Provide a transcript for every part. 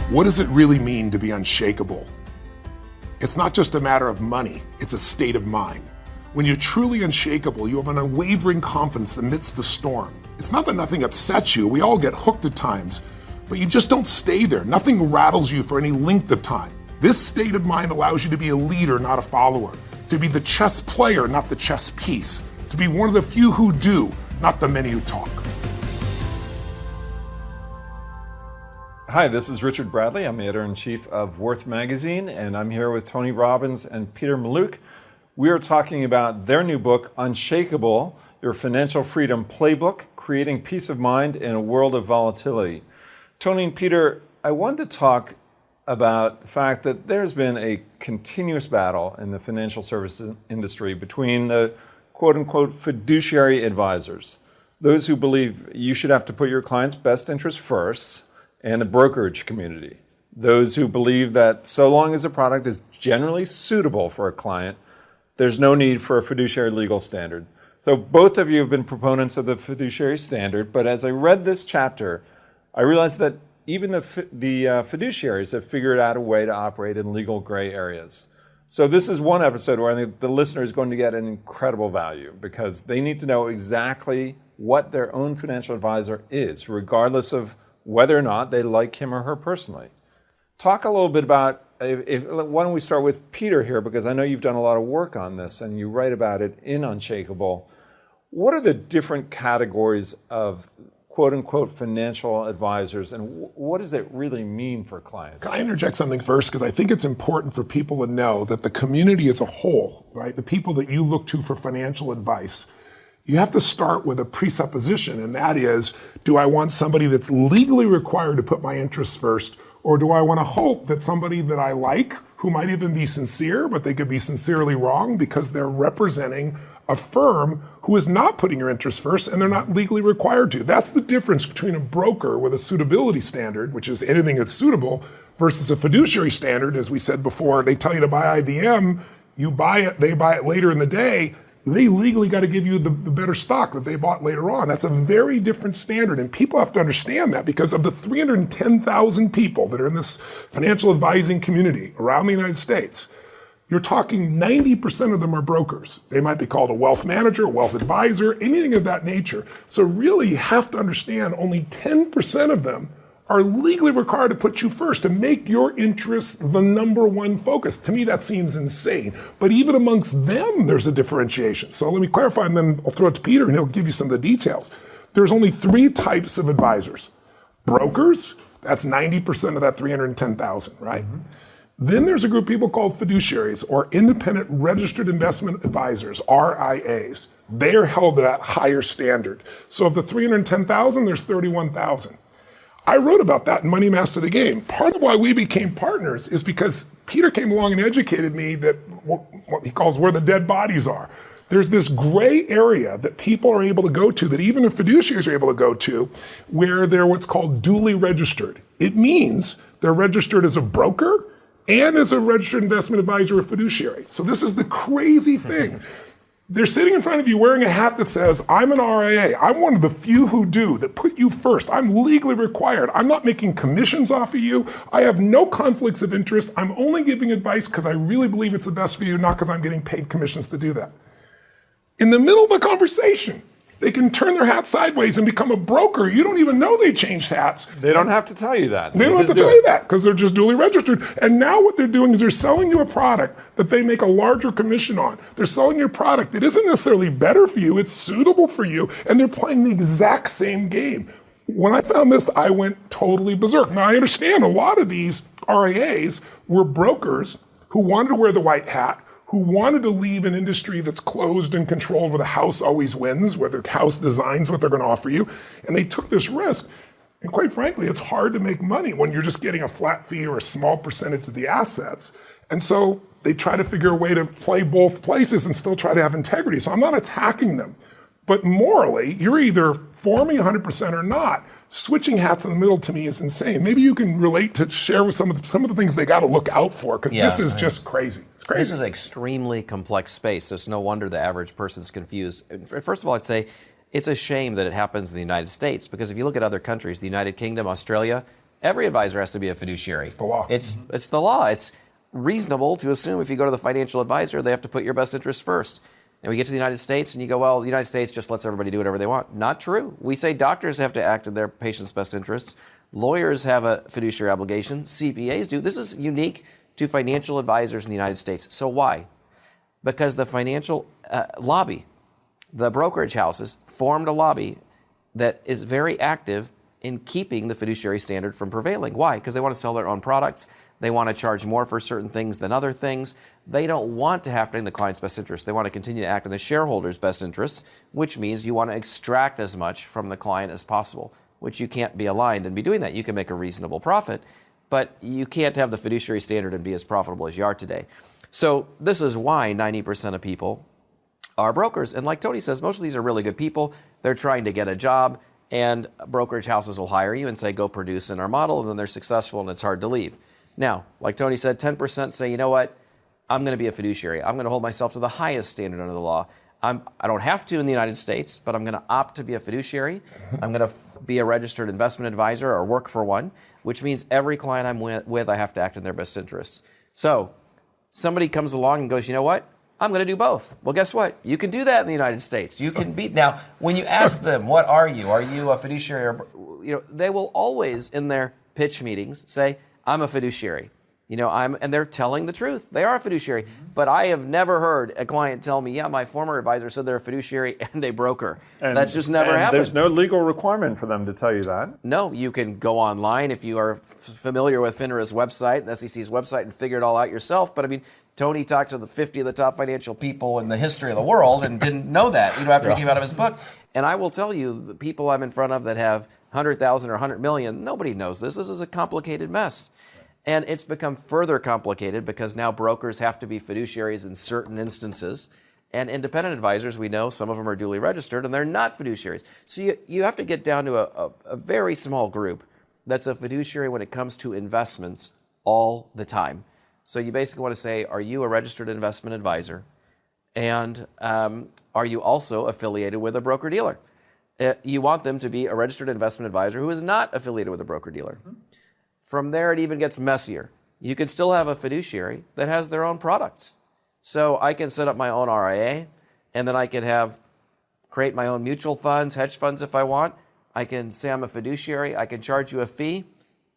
What does it really mean to be unshakable? It's not just a matter of money, it's a state of mind. When you're truly unshakable, you have an unwavering confidence amidst the storm. It's not that nothing upsets you, we all get hooked at times, but you just don't stay there. Nothing rattles you for any length of time. This state of mind allows you to be a leader, not a follower, to be the chess player, not the chess piece, to be one of the few who do, not the many who talk. Hi, this is Richard Bradley. I'm the editor-in-chief of Worth Magazine, and I'm here with Tony Robbins and Peter Mallouk. We are talking about their new book, Unshakable, Your Financial Freedom Playbook, Creating Peace of Mind in a World of Volatility. Tony and Peter, I wanted to talk about the fact that there's been a continuous battle in the financial services industry between the quote-unquote fiduciary advisors, those who believe you should have to put your client's best interest first, and the brokerage community, those who believe that so long as a product is generally suitable for a client, there's no need for a fiduciary legal standard. So both of you have been proponents of the fiduciary standard, but as I read this chapter, I realized that even the fiduciaries have figured out a way to operate in legal gray areas. So this is one episode where I think the listener is going to get an incredible value because they need to know exactly what their own financial advisor is, regardless of whether or not they like him or her personally. Talk a little bit about, why don't we start with Peter here, because I know you've done a lot of work on this and you write about it in Unshakable. What are the different categories of quote-unquote financial advisors, and what does it really mean for clients? Can I interject something first? Because I think it's important for people to know that the community as a whole, right, the people that you look to for financial advice, you have to start with a presupposition, and that is, do I want somebody that's legally required to put my interests first, or do I want to hope that somebody that I like, who might even be sincere, but they could be sincerely wrong because they're representing a firm who is not putting your interests first and they're not legally required to. That's the difference between a broker with a suitability standard, which is anything that's suitable, versus a fiduciary standard. As we said before, they tell you to buy IBM, you buy it, they buy it later in the day, they legally got to give you the better stock that they bought later on. That's a very different standard, and people have to understand that because of the 310,000 people that are in this financial advising community around the United States, you're talking 90% of them are brokers. They might be called a wealth manager, a wealth advisor, anything of that nature. So really you have to understand only 10% of them are legally required to put you first, to make your interests the number one focus. To me, that seems insane. But even amongst them, there's a differentiation. So let me clarify, and then I'll throw it to Peter, and he'll give you some of the details. There's only three types of advisors. Brokers, that's 90% of that 310,000, right? Mm-hmm. Then there's a group of people called fiduciaries, or independent registered investment advisors, RIAs. They're held to that higher standard. So of the 310,000, there's 31,000. I wrote about that in Money Master the Game. Part of why we became partners is because Peter came along and educated me that what he calls where the dead bodies are. There's this gray area that people are able to go to, that even the fiduciaries are able to go to, where they're what's called duly registered. It means they're registered as a broker and as a registered investment advisor or fiduciary. So this is the crazy thing. They're sitting in front of you wearing a hat that says, I'm an RIA. I'm one of the few who do, that put you first. I'm legally required. I'm not making commissions off of you. I have no conflicts of interest. I'm only giving advice because I really believe it's the best for you, not because I'm getting paid commissions to do that. In the middle of a conversation, they can turn their hat sideways and become a broker. You don't even know they changed hats. They don't have to tell you that. They don't have to tell you that because they're just duly registered. And now what they're doing is they're selling you a product that they make a larger commission on. They're selling you a product that isn't necessarily better for you, it's suitable for you, and they're playing the exact same game. When I found this, I went totally berserk. Now I understand a lot of these RIAs were brokers who wanted to wear the white hat, who wanted to leave an industry that's closed and controlled, where the house always wins, where the house designs what they're going to offer you. And they took this risk. And quite frankly, it's hard to make money when you're just getting a flat fee or a small percentage of the assets. And so they try to figure a way to play both places and still try to have integrity. So I'm not attacking them. But morally, you're either for me 100% or not. Switching hats in the middle to me is insane. Maybe you can relate to share with some of the things they got to look out for, because this is just crazy. It's crazy. This is an extremely complex space, so it's no wonder the average person's confused. First of all, I'd say it's a shame that it happens in the United States, because if you look at other countries, the United Kingdom, Australia, Every advisor has to be a fiduciary. It's the law. It's the law. It's reasonable to assume if you go to the financial advisor, they have to put your best interest first. And we get to the United States and you go, well, the United States just lets everybody do whatever they want. Not true. We say doctors have to act in their patients' best interests. Lawyers have a fiduciary obligation. CPAs do. This is unique to financial advisors in the United States. So why? Because the financial lobby, the brokerage houses, formed a lobby that is very active in keeping the fiduciary standard from prevailing. Why? Because they want to sell their own products. They want to charge more for certain things than other things. They don't want to have to act in the client's best interest. They want to continue to act in the shareholder's best interests, which means you want to extract as much from the client as possible, which you can't be aligned and be doing that. You can make a reasonable profit, but you can't have the fiduciary standard and be as profitable as you are today. So this is why 90% of people are brokers. And like Tony says, most of these are really good people. They're trying to get a job, and brokerage houses will hire you and say, go produce in our model, and then they're successful and it's hard to leave. Now, like Tony said, 10% say, you know what, I'm going to be a fiduciary. I'm going to hold myself to the highest standard under the law. I don't have to in the United States, but I'm going to opt to be a fiduciary. I'm going to be a registered investment advisor or work for one, which means every client I'm with, I have to act in their best interests. So somebody comes along and goes, you know what, I'm going to do both. Well, guess what? You can do that in the United States. You can be. Now, when you ask them, what are you? Are you a fiduciary? Or, they will always in their pitch meetings say, I'm a fiduciary. And they're telling the truth. They are a fiduciary. But I have never heard a client tell me, yeah, my former advisor said they're a fiduciary and a broker. That's just never happened. There's no legal requirement for them to tell you that. No, you can go online if you are familiar with FINRA's website, the SEC's website, and figure it all out yourself. But I mean, Tony talked to the 50 of the top financial people in the history of the world and didn't know that, after he came out of his book. And I will tell you, the people I'm in front of that have 100,000 or 100 million, nobody knows this. This is a complicated mess. And it's become further complicated because now brokers have to be fiduciaries in certain instances. And independent advisors, we know some of them are duly registered and they're not fiduciaries. So you have to get down to a very small group that's a fiduciary when it comes to investments all the time. So you basically want to say, are you a registered investment advisor? And are you also affiliated with a broker-dealer? You want them to be a registered investment advisor who is not affiliated with a broker-dealer. From there, it even gets messier. You can still have a fiduciary that has their own products. So I can set up my own RIA, and then I can create my own mutual funds, hedge funds if I want. I can say I'm a fiduciary. I can charge you a fee,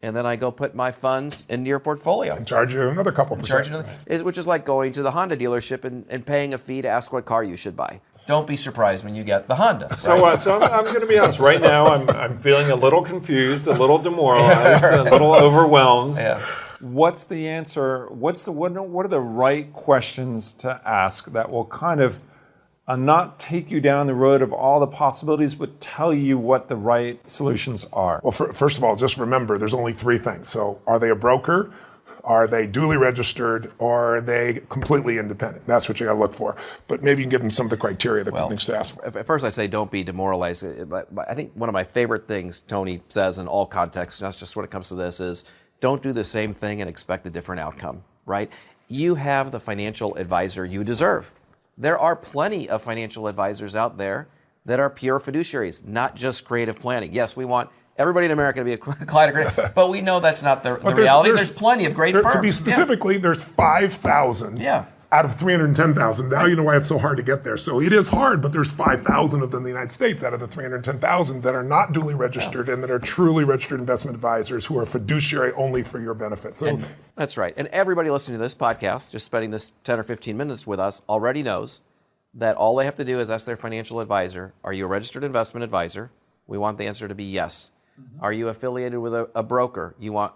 and then I go put my funds into your portfolio. And charge you another couple percent. Which is like going to the Honda dealership and paying a fee to ask what car you should buy. Don't be surprised when you get the Honda. Right? So I'm going to be honest. Right now, I'm feeling a little confused, a little demoralized, a little overwhelmed. Yeah. What's the answer? What are the right questions to ask that will kind of not take you down the road of all the possibilities, but tell you what the right solutions are? Well, first of all, just remember, there's only three things. So are they a broker? Are they duly registered, or are they completely independent? That's what you got to look for. But maybe you can give them some of the criteria, things to ask for. At first I say don't be demoralized. I think one of my favorite things Tony says in all contexts, not just when it comes to this, is don't do the same thing and expect a different outcome, right? You have the financial advisor you deserve. There are plenty of financial advisors out there that are pure fiduciaries, not just creative planning. Yes, we want everybody in America to be a client agreement, but we know that's not the reality. There's plenty of great firms. To be specifically, there's 5,000 out of 310,000. Now you know why it's so hard to get there. So it is hard, but there's 5,000 of them in the United States out of the 310,000 that are not duly registered and that are truly registered investment advisors who are fiduciary only for your benefit. So that's right. And everybody listening to this podcast, just spending this 10 or 15 minutes with us, already knows that all they have to do is ask their financial advisor, are you a registered investment advisor? We want the answer to be yes. Are you affiliated with a broker? You want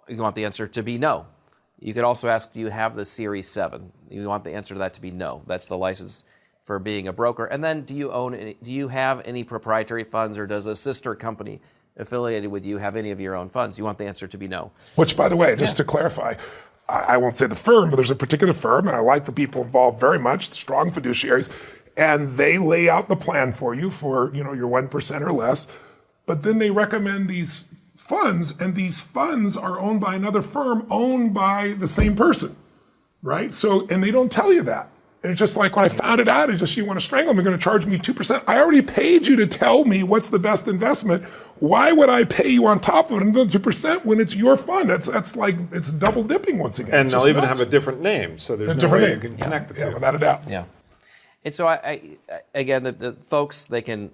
the answer to be no. You could also ask, do you have the Series 7? You want the answer to that to be no. That's the license for being a broker. And then do you have any proprietary funds, or does a sister company affiliated with you have any of your own funds? You want the answer to be no. Which, by the way, just to clarify, I won't say the firm, but there's a particular firm, and I like the people involved very much, strong fiduciaries, and they lay out the plan for you for your 1% or less. But then they recommend these funds, and these funds are owned by another firm owned by the same person, right? So, and they don't tell you that. And it's just like when I found it out, it's just, you want to strangle me, you're going to charge me 2%. I already paid you to tell me what's the best investment. Why would I pay you on top of it another 2% when it's your fund? That's like, it's double dipping once again. And It's they'll just even nuts. have a different name, so there's no different way name. you can connect the two. Yeah, without a doubt. Yeah. And so again, the folks, they can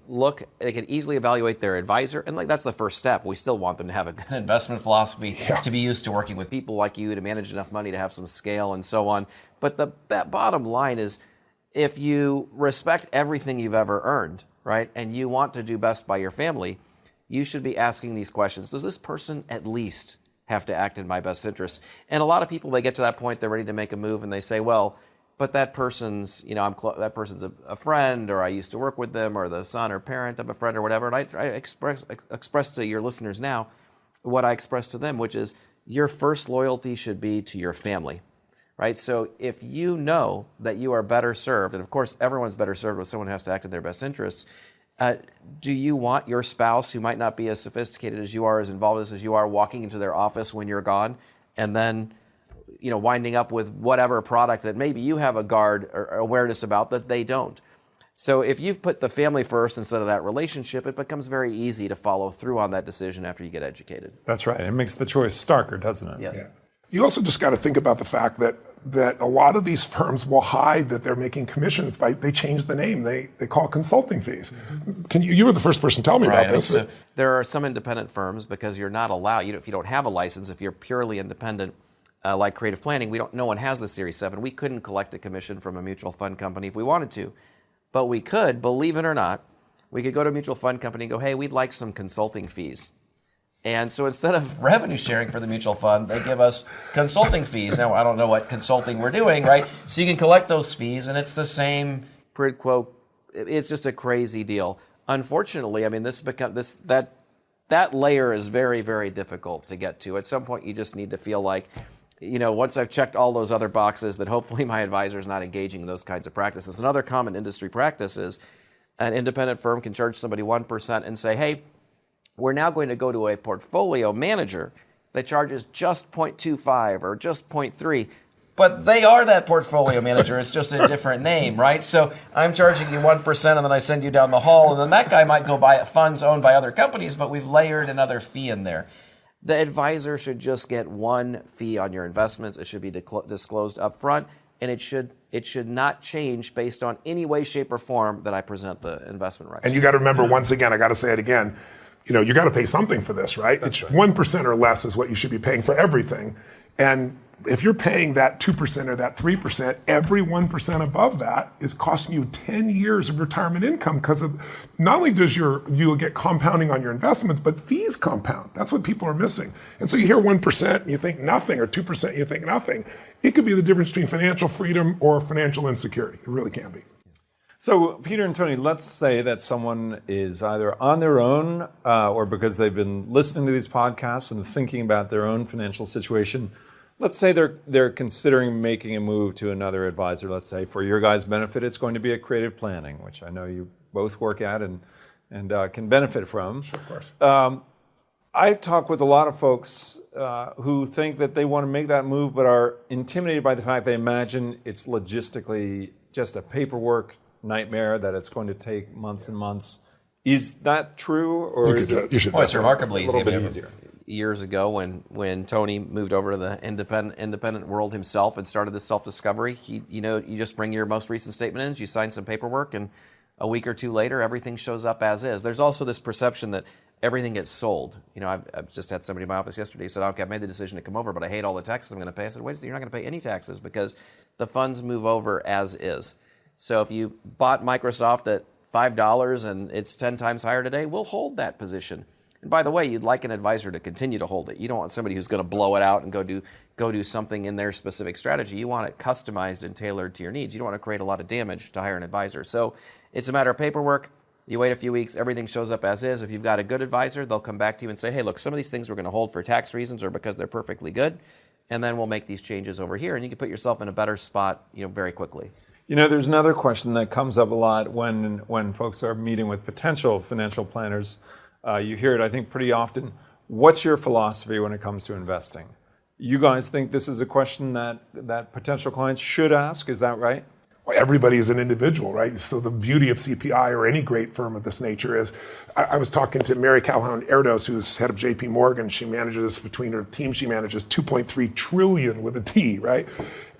easily evaluate their advisor, and like that's the first step. We still want them to have a good investment philosophy, to be used to working with people like you, to manage enough money to have some scale and so on. But that bottom line is, if you respect everything you've ever earned, right, and you want to do best by your family, you should be asking these questions. Does this person at least have to act in my best interest? And a lot of people, they get to that point, they're ready to make a move, and they say, well, but that person's, that person's a friend, or I used to work with them, or the son or parent of a friend or whatever. And I express to your listeners now what I express to them, which is your first loyalty should be to your family, right? So if you know that you are better served, and of course everyone's better served when someone has to act in their best interests, do you want your spouse, who might not be as sophisticated as you are, as involved as you are, walking into their office when you're gone, and then winding up with whatever product that maybe you have a guard or awareness about that they don't? So if you've put the family first instead of that relationship, it becomes very easy to follow through on that decision after you get educated. That's right. It makes the choice starker, doesn't it? Yes. Yeah. You also just got to think about the fact that a lot of these firms will hide that they're making commissions by, they change the name. They call it consulting fees. You were the first person to tell me about this. So there are some independent firms, because you're not allowed, if you don't have a license, if you're purely independent, like Creative Planning, no one has the Series 7. We couldn't collect a commission from a mutual fund company if we wanted to. But we could, believe it or not, we could go to a mutual fund company and go, hey, we'd like some consulting fees. And so instead of revenue sharing for the mutual fund, they give us consulting fees. Now, I don't know what consulting we're doing, right? So you can collect those fees, and it's the same quid quo. It's just a crazy deal. Unfortunately, I mean, that layer is very, very difficult to get to. At some point, you just need to feel like, once I've checked all those other boxes, that hopefully my advisor is not engaging in those kinds of practices. Another common industry practice is an independent firm can charge somebody 1% and say, hey, we're now going to go to a portfolio manager that charges just 0.25 or just 0.3. But they are that portfolio manager. It's just a different name, right? So I'm charging you 1%, and then I send you down the hall, and then that guy might go buy funds owned by other companies, but we've layered another fee in there. The advisor should just get one fee on your investments. It should be disclosed up front, and it should not change based on any way, shape, or form that I present the investment rights. And you got to remember, once again, I got to say it again, you got to pay something for this, right? It's 1% or less is what you should be paying for everything. And if you're paying that 2% or that 3%, every 1% above that is costing you 10 years of retirement income, because not only does you'll get compounding on your investments, but fees compound. That's what people are missing. And so you hear 1% and you think nothing, or 2% and you think nothing. It could be the difference between financial freedom or financial insecurity. It really can be. So, Peter and Tony, let's say that someone is either on their own or because they've been listening to these podcasts and thinking about their own financial situation. Let's say they're considering making a move to another advisor. Let's say, for your guys' benefit, it's going to be a Creative Planning, which I know you both work at and can benefit from. Sure, of course. I talk with a lot of folks who think that they want to make that move, but are intimidated by the fact they imagine it's logistically just a paperwork nightmare, that it's going to take months and months. Is that true, or is it? It's remarkably a easy. little bit easier. Years ago, when Tony moved over to the independent world himself and started this self-discovery, you just bring your most recent statement in, you sign some paperwork, and a week or two later, everything shows up as is. There's also this perception that everything gets sold. I've just had somebody in my office yesterday who said, okay, I've made the decision to come over, but I hate all the taxes I'm going to pay. I said, wait a second, you're not going to pay any taxes, because the funds move over as is. So if you bought Microsoft at $5 and it's 10 times higher today, we'll hold that position. And by the way, you'd like an advisor to continue to hold it. You don't want somebody who's going to blow it out and go do something in their specific strategy. You want it customized and tailored to your needs. You don't want to create a lot of damage to hire an advisor. So it's a matter of paperwork. You wait a few weeks, everything shows up as is. If you've got a good advisor, they'll come back to you and say, hey, look, some of these things we're going to hold for tax reasons or because they're perfectly good, and then we'll make these changes over here, and you can put yourself in a better spot, very quickly. There's another question that comes up a lot when folks are meeting with potential financial planners. You hear it, I think, pretty often. What's your philosophy when it comes to investing? You guys think this is a question that potential clients should ask? Is that right? everybody is an individual, right? So the beauty of CPI or any great firm of this nature is, I was talking to Mary Calhoun Erdos, who's head of JP Morgan. She manages, between her team, she manages 2.3 trillion with a T, right?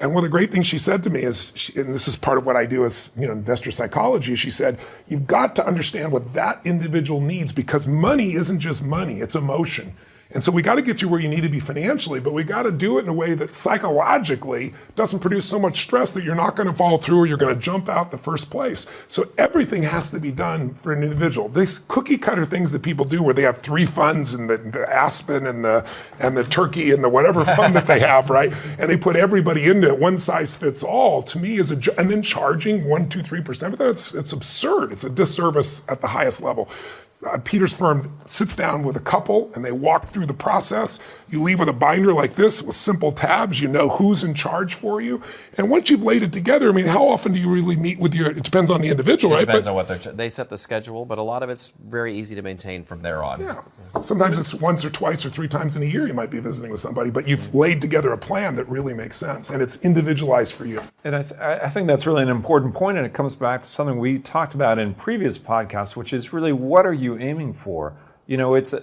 And one of the great things she said to me is, and this is part of what I do as investor psychology, she said, you've got to understand what that individual needs, because money isn't just money, it's emotion. And so we got to get you where you need to be financially, but we got to do it in a way that psychologically doesn't produce so much stress that you're not going to follow through or you're going to jump out the first place. So everything has to be done for an individual. These cookie cutter things that people do where they have 3 funds and the Aspen and the Turkey and the whatever fund that they have, right? And they put everybody into it, one size fits all, to me is and then charging 1, 2, 3%, but it's absurd. It's a disservice at the highest level. Peter's firm sits down with a couple and they walk through the process. You leave with a binder like this with simple tabs. You know who's in charge for you. And once you've laid it together, I mean, how often do you really meet with it depends on the individual, right? It depends on what they set the schedule, but a lot of it's very easy to maintain from there on. Yeah. Sometimes it's once or twice or 3 times in a year you might be visiting with somebody, but you've laid together a plan that really makes sense and it's individualized for you. And I think that's really an important point, and it comes back to something we talked about in previous podcasts, which is really, what are you aiming for? It's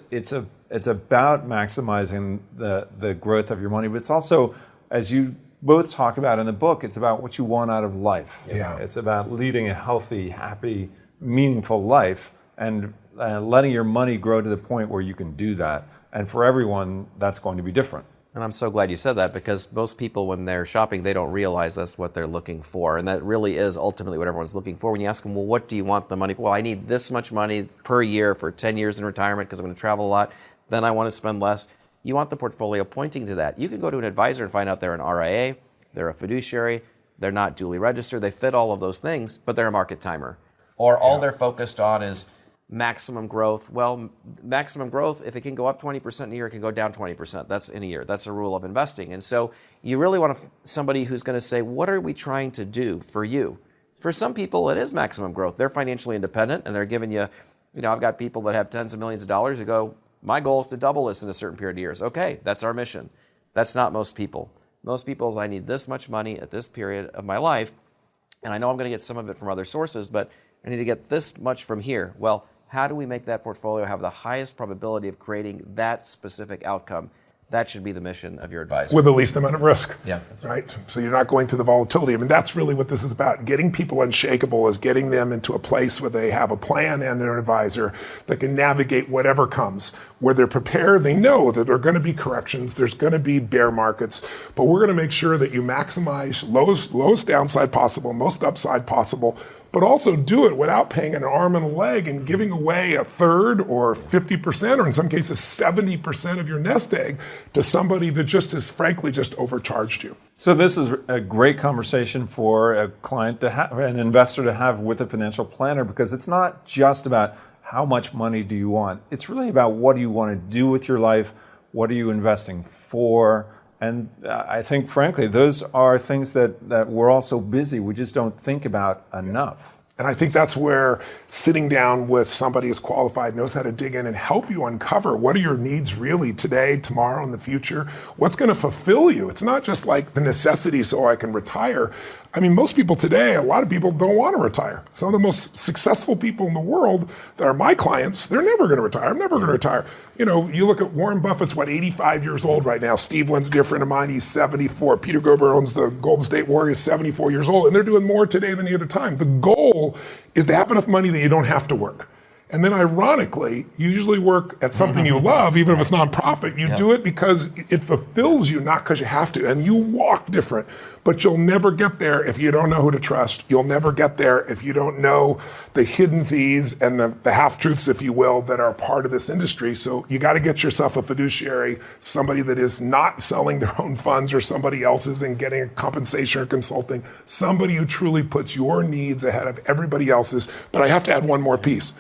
about maximizing the growth of your money, but it's also, as you both talk about in the book, it's about what you want out of life. Yeah. It's about leading a healthy, happy, meaningful life, and letting your money grow to the point where you can do that. And for everyone, that's going to be different. And I'm so glad you said that, because most people, when they're shopping, they don't realize that's what they're looking for. And that really is ultimately what everyone's looking for. When you ask them, well, what do you want the money for? Well, I need this much money per year for 10 years in retirement because I'm going to travel a lot. Then I want to spend less. You want the portfolio pointing to that. You can go to an advisor and find out they're an RIA, they're a fiduciary, they're not duly registered, they fit all of those things, but they're a market timer. Or all they're focused on is maximum growth. Well, maximum growth, if it can go up 20% in a year, it can go down 20%. That's in a year. That's a rule of investing. And so you really want somebody who's going to say, what are we trying to do for you? For some people, it is maximum growth. They're financially independent and they're giving you, I've got people that have tens of millions of dollars who go, my goal is to double this in a certain period of years. Okay, that's our mission. That's not most people. Most people is, I need this much money at this period of my life, and I know I'm going to get some of it from other sources, but I need to get this much from here. Well, how do we make that portfolio have the highest probability of creating that specific outcome? That should be the mission of your advisor. With the least amount of risk. Yeah. Right? So you're not going through the volatility. I mean, that's really what this is about. Getting people unshakable is getting them into a place where they have a plan and an advisor that can navigate whatever comes, where they're prepared. They know that there are going to be corrections, there's going to be bear markets, but we're going to make sure that you maximize lowest downside possible, most upside possible, but also do it without paying an arm and a leg and giving away a third or 50%, or in some cases 70% of your nest egg to somebody that just is frankly just overcharged you. So this is a great conversation for a client to have, an investor to have with a financial planner, because it's not just about how much money do you want. It's really about what do you want to do with your life, what are you investing for. And I think, frankly, those are things that we're all so busy, we just don't think about enough. And I think that's where sitting down with somebody who's qualified, knows how to dig in and help you uncover what are your needs really today, tomorrow, in the future, what's going to fulfill you. It's not just like the necessity so I can retire. I mean, most people today, a lot of people don't want to retire. Some of the most successful people in the world that are my clients, they're never going to retire. I'm never going to retire. You look at Warren Buffett's, 85 years old right now. Steve Wynn's a dear friend of mine, he's 74. Peter Gober owns the Golden State Warriors, 74 years old, and they're doing more today than any other time. The goal is to have enough money that you don't have to work. And then ironically, you usually work at something you love, even if it's nonprofit. You do it because it fulfills you, not because you have to. And you walk different, but you'll never get there if you don't know who to trust. You'll never get there if you don't know the hidden fees and the half-truths, if you will, that are part of this industry. So you got to get yourself a fiduciary, somebody that is not selling their own funds or somebody else's and getting a compensation or consulting, somebody who truly puts your needs ahead of everybody else's. But I have to add one more piece.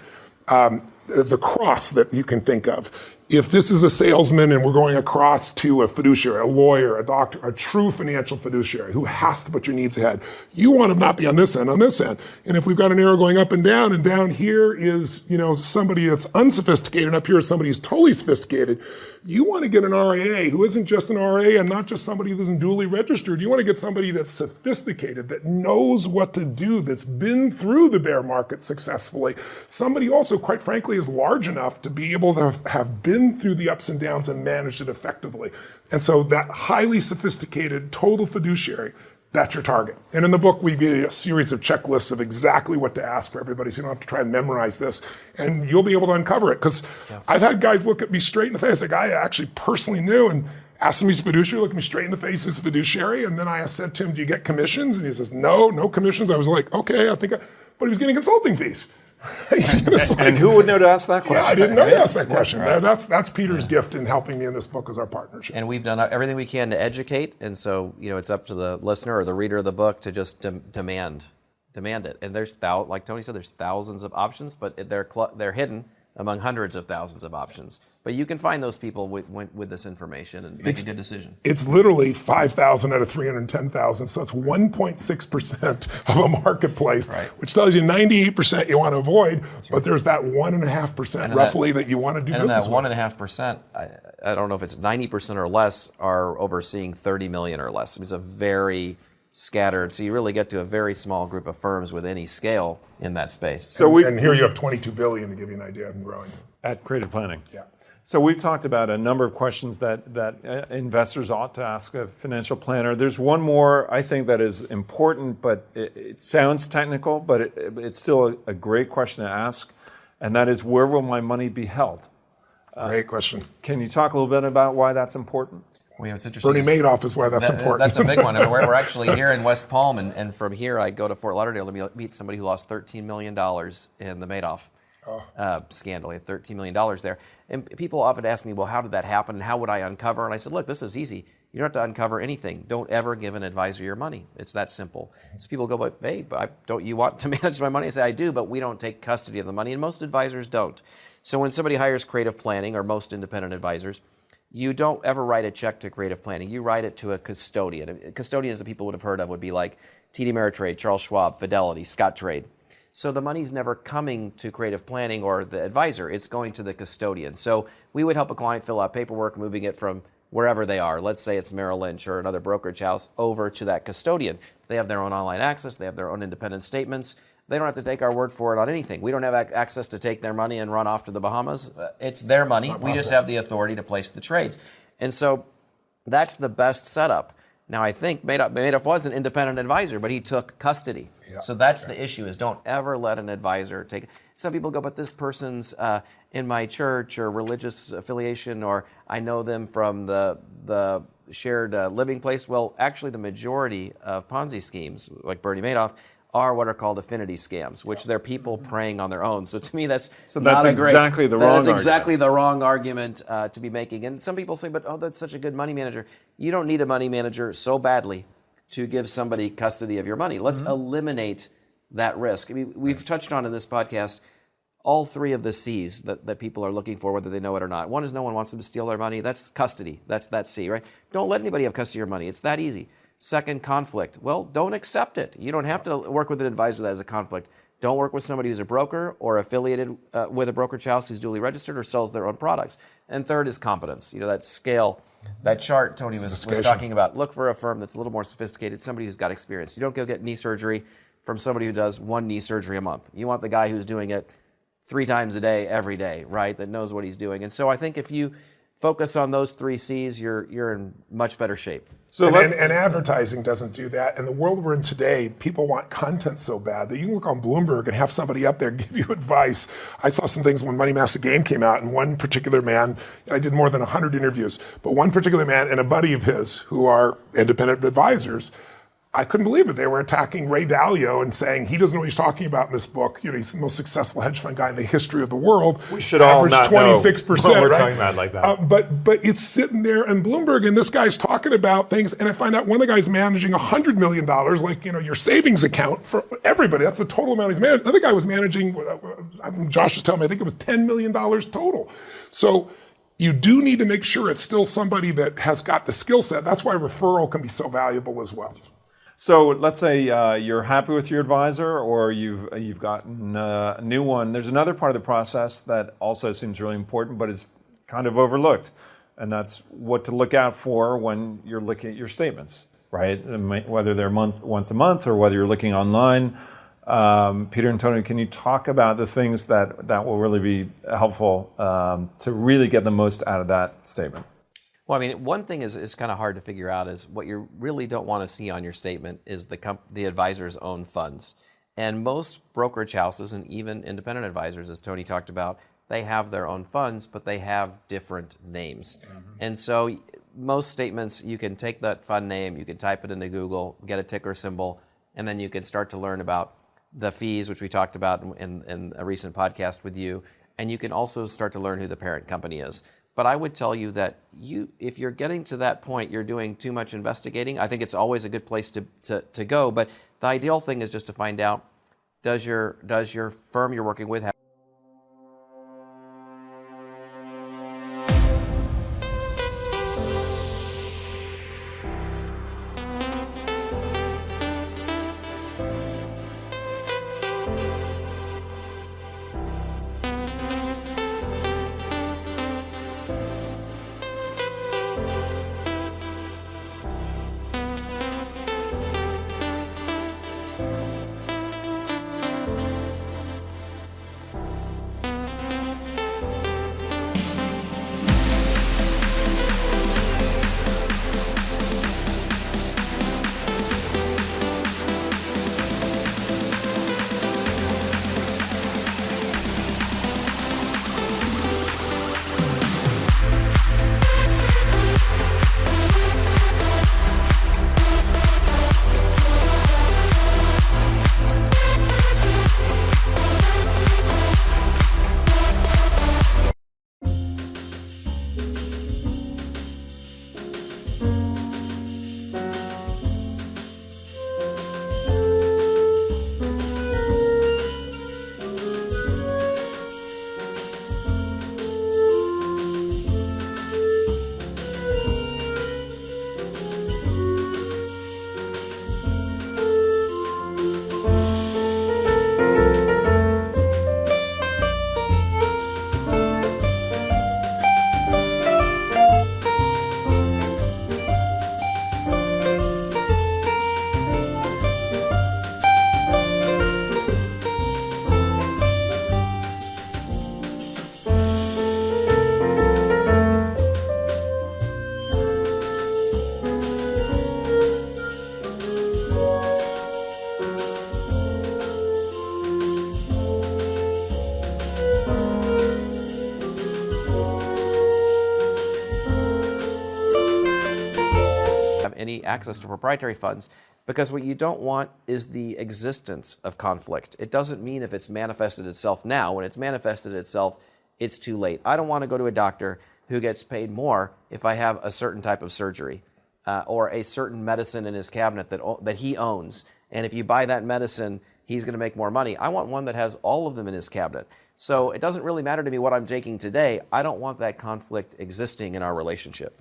There's a cross that you can think of. if this is a salesman and we're going across to a fiduciary, a lawyer, a doctor, a true financial fiduciary who has to put your needs ahead, you want to not be on this end, on this end. And if we've got an arrow going up and down here is, somebody that's unsophisticated, and up here is somebody who's totally sophisticated, you want to get an RIA who isn't just an RIA and not just somebody who isn't duly registered. You want to get somebody that's sophisticated, that knows what to do, that's been through the bear market successfully. Somebody also, quite frankly, is large enough to be able to have been through the ups and downs and managed it effectively. And so that highly sophisticated total fiduciary, that's your target. And in the book, we give you a series of checklists of exactly what to ask for everybody, so you don't have to try and memorize this. And you'll be able to uncover it. Because I've had guys look at me straight in the face. A guy I actually personally knew and asked him, he's a fiduciary, looked me straight in the face as a fiduciary. And then I said to him, do you get commissions? And he says, no commissions. I was like, okay, but he was getting consulting fees. And who would know to ask that question? Yeah, I didn't know to ask that Yeah, question. right. That's Peter's gift in helping me in this book, as our partnership. And we've done everything we can to educate, and so it's up to the listener or the reader of the book to just demand it. And there's like Tony said, there's thousands of options, but they're hidden among hundreds of thousands of options. But you can find those people with this information and make a good decision. It's literally 5,000 out of 310,000, so it's 1.6% of a marketplace, Right. which tells you 98% you want to avoid, but there's that 1.5% roughly that you want to do And in business that with. 1.5%, I don't know if it's 90% or less are overseeing 30 million or less. It's a very scattered, so you really get to a very small group of firms with any scale in that space. And here you have 22 billion to give you an idea and growing. At Creative Planning. Yeah. So we've talked about a number of questions that investors ought to ask a financial planner. There's one more I think that is important, but it sounds technical, but it's still a great question to ask, and that is, where will my money be held? Great question. Can you talk a little bit about why that's important? It's interesting. Bernie Madoff is why that's important. That's a big one. I mean, we're actually here in West Palm, and from here I go to Fort Lauderdale to meet somebody who lost $13 million in the Madoff scandal. He had $13 million there. And people often ask me, well, how did that happen and how would I uncover? And I said, look, this is easy. You don't have to uncover anything. Don't ever give an advisor your money. It's that simple. So people go, but hey, don't you want to manage my money? I say, I do, but we don't take custody of the money, and most advisors don't. So when somebody hires Creative Planning, or most independent advisors, you don't ever write a check to Creative Planning. You write it to a custodian. Custodians that people would have heard of would be like TD Ameritrade, Charles Schwab, Fidelity, Scottrade. So the money's never coming to Creative Planning or the advisor. It's going to the custodian. So we would help a client fill out paperwork, moving it from wherever they are. Let's say it's Merrill Lynch or another brokerage house over to that custodian. They have their own online access. They have their own independent statements. They don't have to take our word for it on anything. We don't have access to take their money and run off to the Bahamas. It's their money. We just have the authority to place the trades. And so that's the best setup. Now, I think Madoff was an independent advisor, but he took custody. Yeah. So that's the issue, is don't ever let an advisor take. Some people go, but this person's in my church or religious affiliation, or I know them from the shared living place. Well, actually, the majority of Ponzi schemes, like Bernie Madoff, are what are called affinity scams, which they're people preying on their own. So to me, that's exactly the wrong argument to be making. And some people say, but that's such a good money manager. You don't need a money manager so badly to give somebody custody of your money. Let's eliminate that risk. I mean, we've touched on in this podcast all three of the C's that people are looking for, whether they know it or not. One is no one wants them to steal their money. That's custody. That's that C, right? Don't let anybody have custody of your money. It's that easy. Second, conflict. Well, don't accept it. You don't have to work with an advisor that has a conflict. Don't work with somebody who's a broker or affiliated with a brokerage house who's duly registered or sells their own products. And third is competence. That scale, that chart Tony was talking about. Look for a firm that's a little more sophisticated, somebody who's got experience. You don't go get knee surgery from somebody who does one knee surgery a month. You want the guy who's doing it 3 times a day, every day, right? That knows what he's doing. And so I think if you focus on those 3 C's, you're in much better shape. So and advertising doesn't do that. In the world we're in today, people want content so bad that you can look on Bloomberg and have somebody up there give you advice. I saw some things when Money Master Game came out, and one particular man, I did more than 100 interviews, but one particular man and a buddy of his who are independent advisors, I couldn't believe it. They were attacking Ray Dalio and saying he doesn't know what he's talking about in this book. He's the most successful hedge fund guy in the history of the world. We should all not 26%, know what we're right? talking about like that. But it's sitting there in Bloomberg, and this guy's talking about things, and I find out one of the guys managing $100 million, like your savings account for everybody. That's the total amount he's managing. Another guy was managing, Josh was telling me, I think it was $10 million total. So you do need to make sure it's still somebody that has got the skill set. That's why referral can be so valuable as well. So let's say you're happy with your advisor, or you've gotten a new one. There's another part of the process that also seems really important, but is kind of overlooked, and that's what to look out for when you're looking at your statements, right? Whether they're once a month or whether you're looking online. Peter and Tony, can you talk about the things that will really be helpful to really get the most out of that statement? Well, I mean, one thing is kind of hard to figure out is what you really don't want to see on your statement is the advisor's own funds. And most brokerage houses and even independent advisors, as Tony talked about, they have their own funds, but they have different names. And so most statements, you can take that fund name, you can type it into Google, get a ticker symbol, and then you can start to learn about the fees, which we talked about in a recent podcast with you. And you can also start to learn who the parent company is. But I would tell you that if you're getting to that point, you're doing too much investigating. I think it's always a good place to go. But the ideal thing is just to find out, does your firm you're working with have any access to proprietary funds, because what you don't want is the existence of conflict. It doesn't mean if it's manifested itself now. When it's manifested itself, it's too late. I don't want to go to a doctor who gets paid more if I have a certain type of surgery or a certain medicine in his cabinet that he owns. And if you buy that medicine, he's going to make more money. I want one that has all of them in his cabinet. So it doesn't really matter to me what I'm taking today. I don't want that conflict existing in our relationship.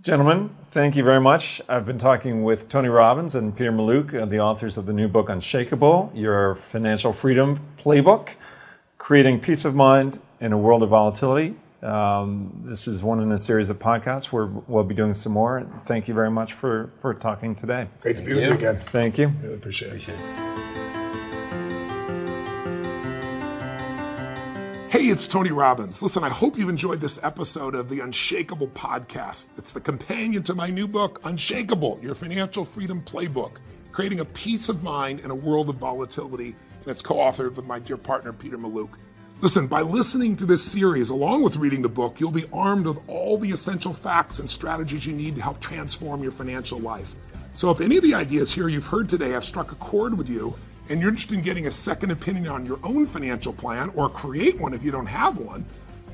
Gentlemen, thank you very much. I've been talking with Tony Robbins and Peter Mallouk, the authors of the new book, Unshakable, Your Financial Freedom Playbook, Creating Peace of Mind in a World of Volatility. This is one in a series of podcasts where we'll be doing some more. Thank you very much for talking today. Great to be with you again. Thank you. Really appreciate it. Hey, it's Tony Robbins. Listen, I hope you've enjoyed this episode of the Unshakable podcast. It's the companion to my new book, Unshakable, Your Financial Freedom Playbook, Creating a Peace of Mind in a World of Volatility. And it's co-authored with my dear partner, Peter Mallouk. Listen, by listening to this series, along with reading the book, you'll be armed with all the essential facts and strategies you need to help transform your financial life. So if any of the ideas here you've heard today have struck a chord with you, and you're interested in getting a second opinion on your own financial plan or create one if you don't have one,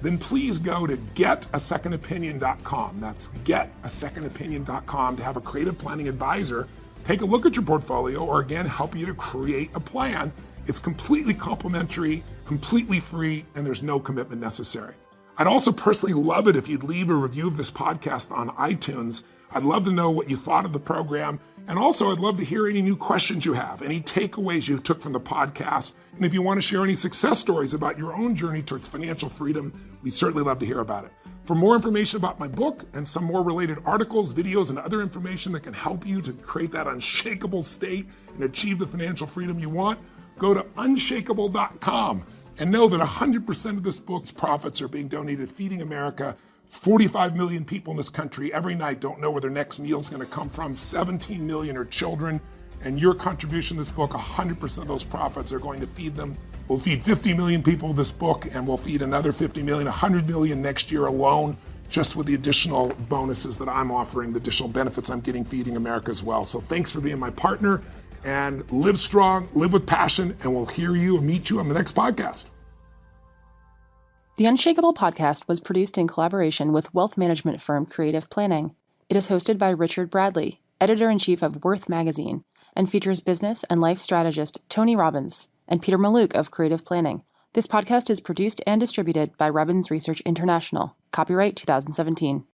then please go to getasecondopinion.com. That's getasecondopinion.com to have a creative planning advisor take a look at your portfolio or again, help you to create a plan. It's completely complimentary, completely free, and there's no commitment necessary. I'd also personally love it if you'd leave a review of this podcast on iTunes. I'd love to know what you thought of the program. And also, I'd love to hear any new questions you have, any takeaways you took from the podcast. And if you want to share any success stories about your own journey towards financial freedom, we'd certainly love to hear about it. For more information about my book and some more related articles, videos, and other information that can help you to create that unshakable state and achieve the financial freedom you want, go to unshakable.com and know that 100% of this book's profits are being donated to Feeding America. 45 million people in this country every night don't know where their next meal is going to come from. 17 million are children. And your contribution to this book, 100% of those profits are going to feed them. We'll feed 50 million people with this book, and we'll feed another 50 million, 100 million next year alone, just with the additional bonuses that I'm offering, the additional benefits I'm getting Feeding America as well. So thanks for being my partner, and live strong, live with passion, and we'll hear you and meet you on the next podcast. The Unshakable podcast was produced in collaboration with wealth management firm Creative Planning. It is hosted by Richard Bradley, editor-in-chief of Worth Magazine, and features business and life strategist Tony Robbins and Peter Maluk of Creative Planning. This podcast is produced and distributed by Robbins Research International. Copyright 2017.